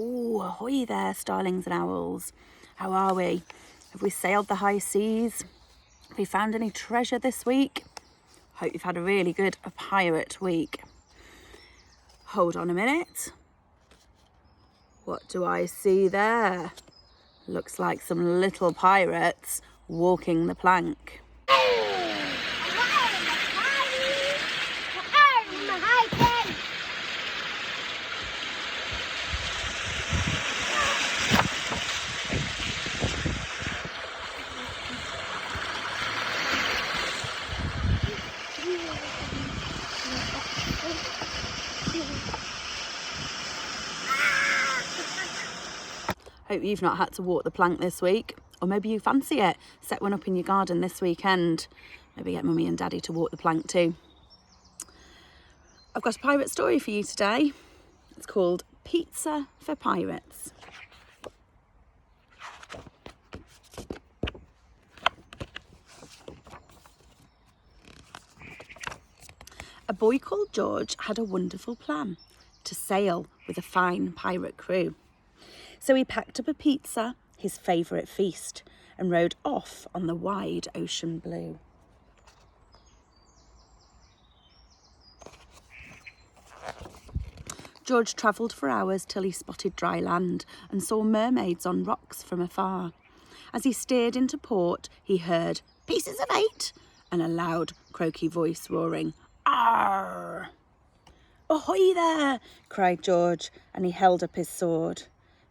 Ooh, ahoy there, starlings and owls. How are we? Have we sailed the high seas? Have we found any treasure this week? Hope you've had a really good pirate week. Hold on a minute. What do I see there? Looks like some little pirates walking the plank. Hope you've not had to walk the plank this week, or maybe you fancy it. Set one up in your garden this weekend. Maybe get mummy and daddy to walk the plank too. I've got a pirate story for you today. It's called Pizza for Pirates. A boy called George had a wonderful plan to sail with a fine pirate crew. So he packed up a pizza, his favourite feast, and rowed off on the wide ocean blue. George travelled for hours till he spotted dry land and saw mermaids on rocks from afar. As he steered into port, he heard "Pieces of 8" and a loud, croaky voice roaring, "Arr!" "Ahoy there!" cried George, and he held up his sword.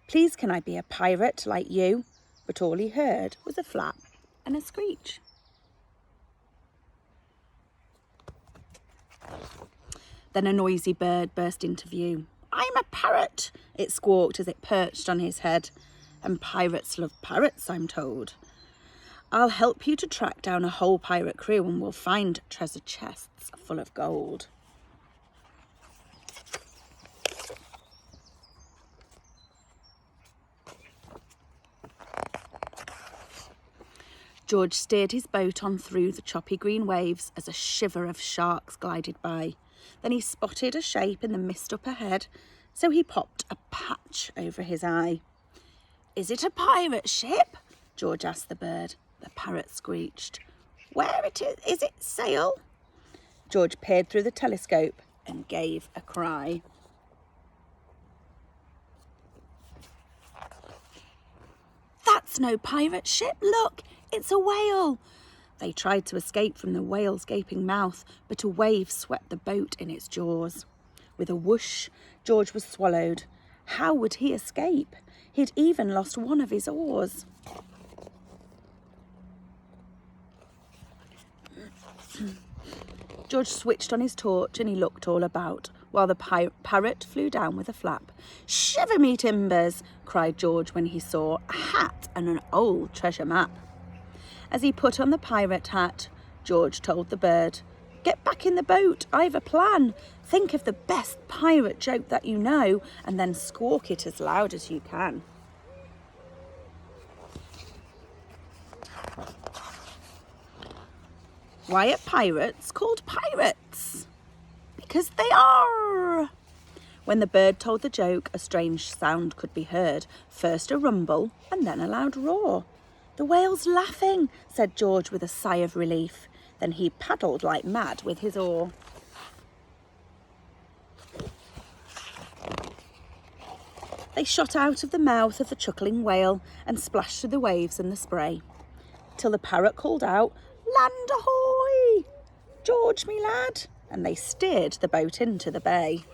"Please, can I be a pirate like you?" But all he heard was a flap and a screech. Then a noisy bird burst into view. "I'm a parrot," it squawked as it perched on his head. "And pirates love parrots, I'm told. I'll help you to track down a whole pirate crew and we'll find treasure chests full of gold." George steered his boat on through the choppy green waves as a shiver of sharks glided by. Then he spotted a shape in the mist up ahead, so he popped a patch over his eye. "Is it a pirate ship?" George asked the bird. The parrot screeched. "Where is it sail?" George peered through the telescope and gave a cry. "That's no pirate ship, look! It's a whale!" They tried to escape from the whale's gaping mouth, but a wave swept the boat in its jaws. With a whoosh, George was swallowed. How would he escape? He'd even lost one of his oars. George switched on his torch and he looked all about, while the parrot flew down with a flap. "Shiver me timbers!" cried George when he saw a hat and an old treasure map. As he put on the pirate hat, George told the bird, "Get back in the boat, I've a plan. Think of the best pirate joke that you know, and then squawk it as loud as you can." Why are pirates called pirates? Because they are. When the bird told the joke, a strange sound could be heard. First a rumble and then a loud roar. "The whale's laughing," said George with a sigh of relief. Then he paddled like mad with his oar. They shot out of the mouth of the chuckling whale and splashed through the waves and the spray, till the parrot called out, "Land ahoy! George, me lad!" and they steered the boat into the bay.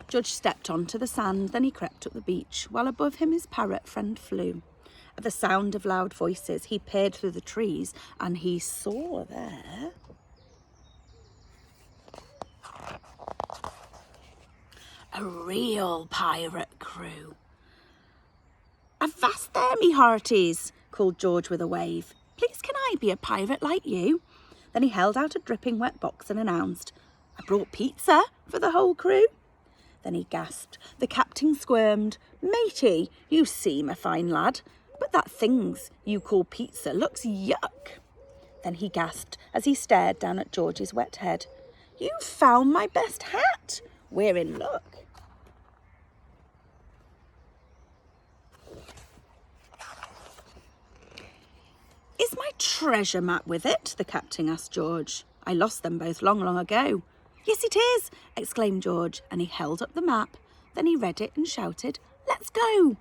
George stepped onto the sand, then he crept up the beach, while above him his parrot friend flew. At the sound of loud voices, he peered through the trees, and he saw there a real pirate crew. "Avast there, me hearties," called George with a wave. "Please, can I be a pirate like you?" Then he held out a dripping wet box and announced, "I brought pizza for the whole crew." Then he gasped. The captain squirmed. "Matey, you seem a fine lad, but that things you call pizza looks yuck." Then he gasped as he stared down at George's wet head. You found my best hat. We're in luck. Is my treasure map with it? The captain asked George. I lost them both long, long ago. Yes, it is, exclaimed George, and he held up the map. Then he read it and shouted, let's go.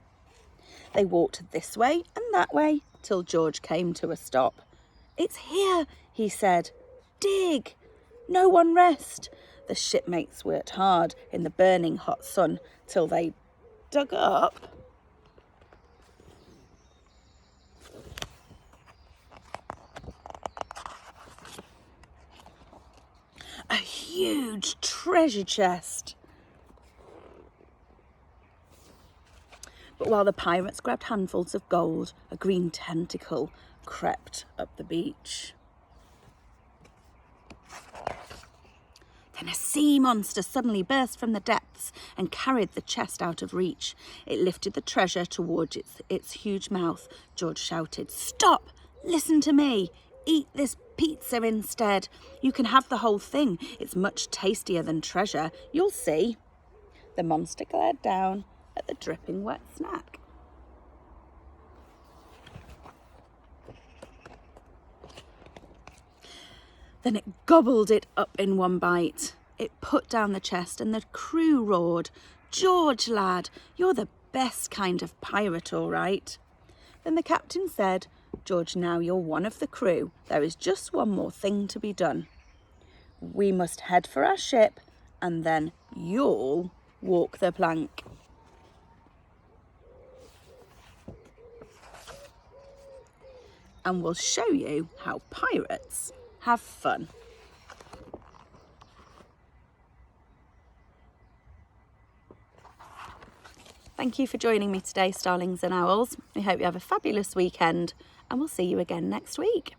They walked this way and that way till George came to a stop. It's here, he said. Dig. No one rest. The shipmates worked hard in the burning hot sun till they dug up a huge treasure chest. But while the pirates grabbed handfuls of gold, a green tentacle crept up the beach. Then a sea monster suddenly burst from the depths and carried the chest out of reach. It lifted the treasure towards its huge mouth. George shouted, stop! Listen to me! Eat this pizza instead. You can have the whole thing. It's much tastier than treasure. You'll see. The monster glared down at the dripping wet snack. Then it gobbled it up in one bite. It put down the chest and the crew roared, George, lad, you're the best kind of pirate, all right. Then the captain said, George, now you're one of the crew. There is just one more thing to be done. We must head for our ship and then you'll walk the plank. And we'll show you how pirates have fun. Thank you for joining me today, Starlings and Owls. We hope you have a fabulous weekend and we'll see you again next week.